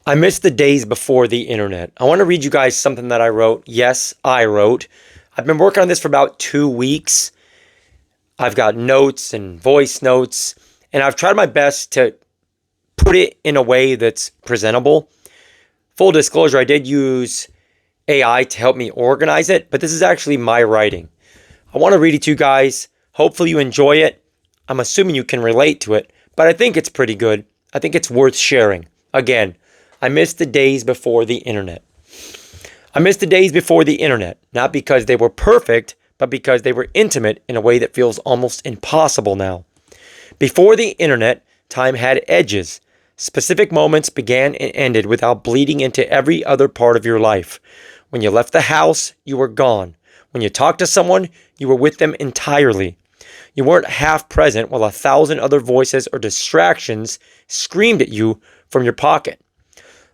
I miss the days before the internet. I want to read you guys something that I wrote. Yes, I wrote. I've been working on this for about 2 weeks. I've got notes and voice notes, and I've tried my best to put it in a way that's presentable. Full disclosure, I did use AI to help me organize it, but this is actually my writing. I want to read it to you guys. Hopefully you enjoy it. I'm assuming you can relate to it, but I think it's pretty good. I think it's worth sharing. Again, I miss the days before the internet. I miss the days before the internet, not because they were perfect, but because they were intimate in a way that feels almost impossible now. Before the internet, time had edges. Specific moments began and ended without bleeding into every other part of your life. When you left the house, you were gone. When you talked to someone, you were with them entirely. You weren't half present while 1,000 other voices or distractions screamed at you from your pocket.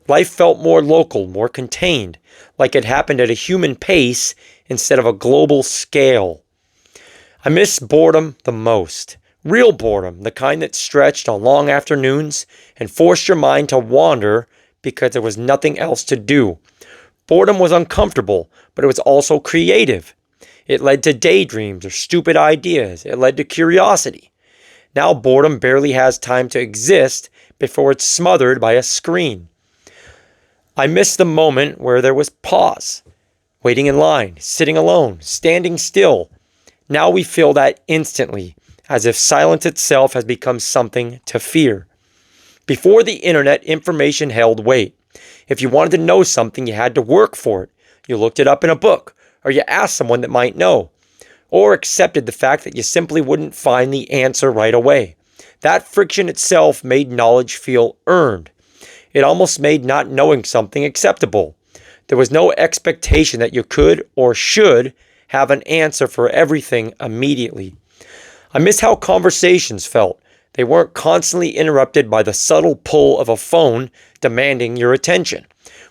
Life felt more local, more contained, like it happened at a human pace instead of a global scale. I miss boredom the most. Real boredom, the kind that stretched on long afternoons and forced your mind to wander because there was nothing else to do. Boredom was uncomfortable, but it was also creative. It led to daydreams or stupid ideas. It led to curiosity. Now boredom barely has time to exist before it's smothered by a screen. I miss the moment where there was pause, waiting in line, sitting alone, standing still. Now we feel that instantly, as if silence itself has become something to fear. Before the internet, information held weight. If you wanted to know something, you had to work for it. You looked it up in a book, or you asked someone that might know, or accepted the fact that you simply wouldn't find the answer right away. That friction itself made knowledge feel earned. It almost made not knowing something acceptable. There was no expectation that you could or should have an answer for everything immediately. I miss how conversations felt. They weren't constantly interrupted by the subtle pull of a phone demanding your attention.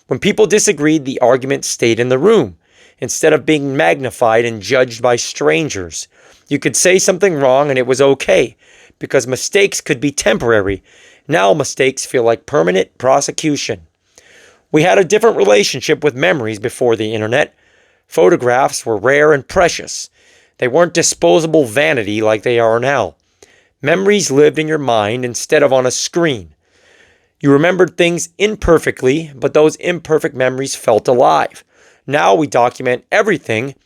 When people disagreed, the argument stayed in the room instead of being magnified and judged by strangers. You could say something wrong and it was okay because mistakes could be temporary. Now mistakes feel like permanent prosecution. We had a different relationship with memories before the internet. Photographs were rare and precious. They weren't disposable vanity like they are now. Memories lived in your mind instead of on a screen. You remembered things imperfectly, but those imperfect memories felt alive. Now we document everything,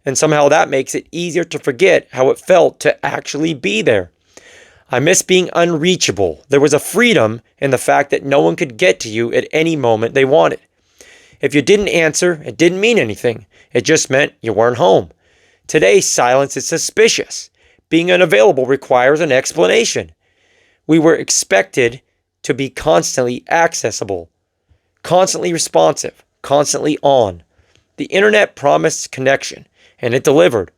and somehow that makes it easier to forget how it felt to actually be there. I miss being unreachable. There was a freedom in the fact that no one could get to you at any moment they wanted. If you didn't answer, it didn't mean anything. It just meant you weren't home. Today, silence is suspicious. Being unavailable requires an explanation. We were expected to be constantly accessible, constantly responsive, constantly on. The internet promised connection, and it delivered,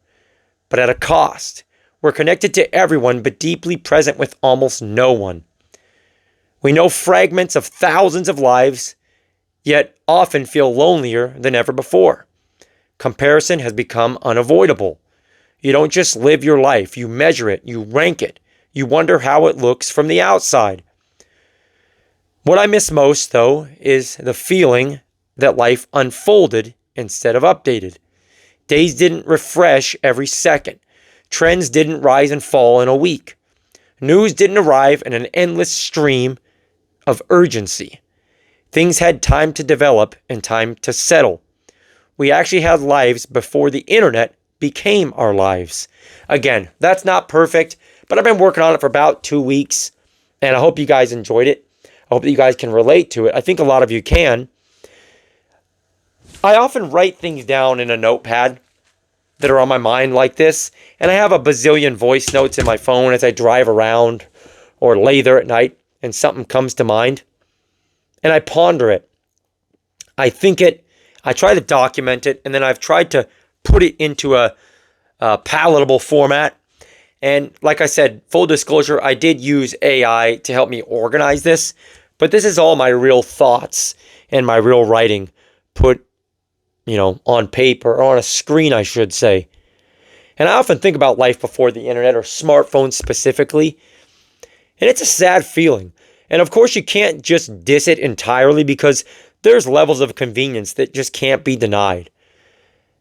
but at a cost. We're connected to everyone, but deeply present with almost no one. We know fragments of thousands of lives, yet often feel lonelier than ever before. Comparison has become unavoidable. You don't just live your life, you measure it, you rank it, you wonder how it looks from the outside. What I miss most, though, is the feeling that life unfolded instead of updated. Days didn't refresh every second. Trends didn't rise and fall in a week. News didn't arrive in an endless stream of urgency. Things had time to develop and time to settle. We actually had lives before the internet became our lives. Again, that's not perfect, but I've been working on it for about 2 weeks, and I hope you guys enjoyed it. I hope that you guys can relate to it. I think a lot of you can. I often write things down in a notepad that are on my mind like this, and I have a bazillion voice notes in my phone as I drive around or lay there at night and something comes to mind, and I ponder it. I think it, I try to document it, and then I've tried to put it into a palatable format. And like I said, full disclosure, I did use AI to help me organize this, but this is all my real thoughts and my real writing put on paper, or on a screen, I should say. And I often think about life before the internet, or smartphones specifically, and it's a sad feeling. And of course, you can't just diss it entirely because there's levels of convenience that just can't be denied.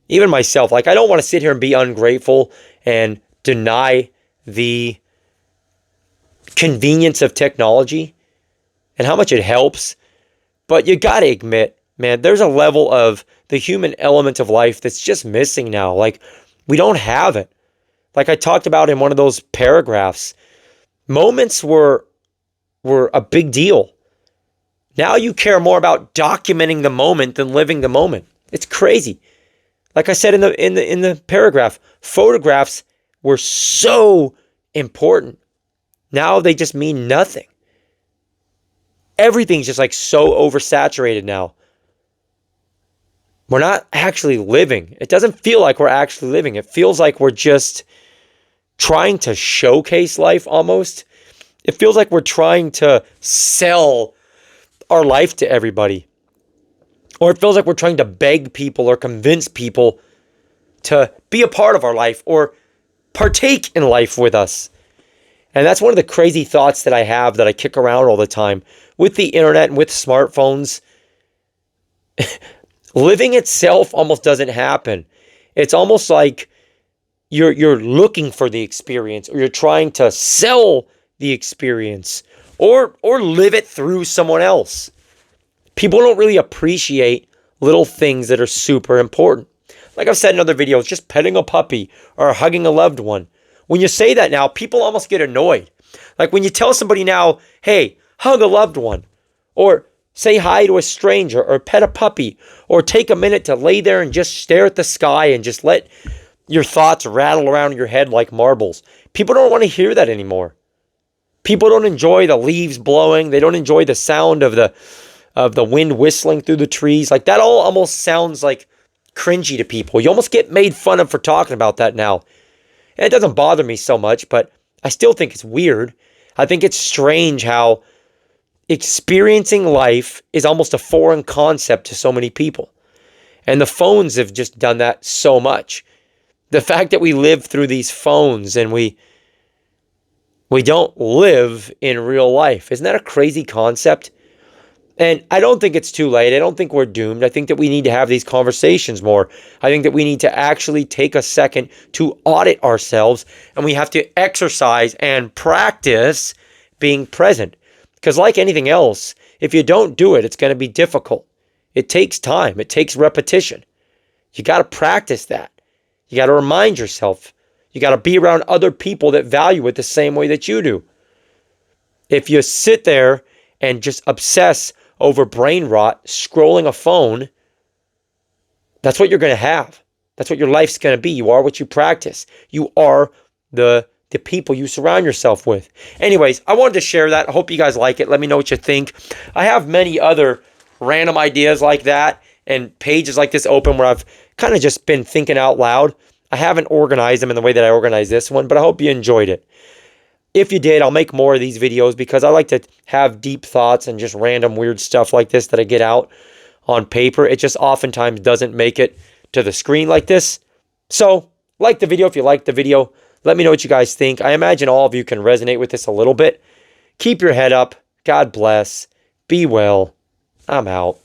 Even myself, like I don't want to sit here and be ungrateful and deny the convenience of technology and how much it helps. But you got to admit, man, there's a level of the human element of life that's just missing now. Like we don't have it. Like I talked about in one of those paragraphs, moments were a big deal. Now you care more about documenting the moment than living the moment. It's crazy. Like I said in the paragraph, photographs were so important. Now they just mean nothing. Everything's just like so oversaturated now. We're not actually living. It doesn't feel like we're actually living. It feels like we're just trying to showcase life almost. It feels like we're trying to sell our life to everybody. Or it feels like we're trying to beg people or convince people to be a part of our life or partake in life with us. And that's one of the crazy thoughts that I have that I kick around all the time with the internet and with smartphones. Living itself almost doesn't happen. It's almost like you're looking for the experience, or you're trying to sell the experience, or live it through someone else. People don't really appreciate little things that are super important. Like I've said in other videos, just petting a puppy or hugging a loved one. When you say that now, people almost get annoyed. Like when you tell somebody now, hey, hug a loved one, or say hi to a stranger, or pet a puppy, or take a minute to lay there and just stare at the sky and just let your thoughts rattle around in your head like marbles. People don't want to hear that anymore. People don't enjoy the leaves blowing. They don't enjoy the sound of the wind whistling through the trees. Like that all almost sounds like cringy to people. You almost get made fun of for talking about that now. And it doesn't bother me so much, but I still think it's weird. I think it's strange how experiencing life is almost a foreign concept to so many people. And the phones have just done that so much. The fact that we live through these phones and we don't live in real life. Isn't that a crazy concept? And I don't think it's too late. I don't think we're doomed. I think that we need to have these conversations more. I think that we need to actually take a second to audit ourselves, and we have to exercise and practice being present. Because like anything else, if you don't do it, it's going to be difficult. It takes time. It takes repetition. You got to practice that. You got to remind yourself. You got to be around other people that value it the same way that you do. If you sit there and just obsess over brain rot, scrolling a phone, that's what you're going to have. That's what your life's going to be. You are what you practice. You are the people you surround yourself with. Anyways, I wanted to share that. I hope you guys like it. Let me know what you think. I have many other random ideas like that and pages like this open where I've kind of just been thinking out loud. I haven't organized them in the way that I organized this one, but I hope you enjoyed it. If you did, I'll make more of these videos because I like to have deep thoughts and just random weird stuff like this that I get out on paper. It just oftentimes doesn't make it to the screen like this. So, like the video if you like the video. Let me know what you guys think. I imagine all of you can resonate with this a little bit. Keep your head up. God bless. Be well. I'm out.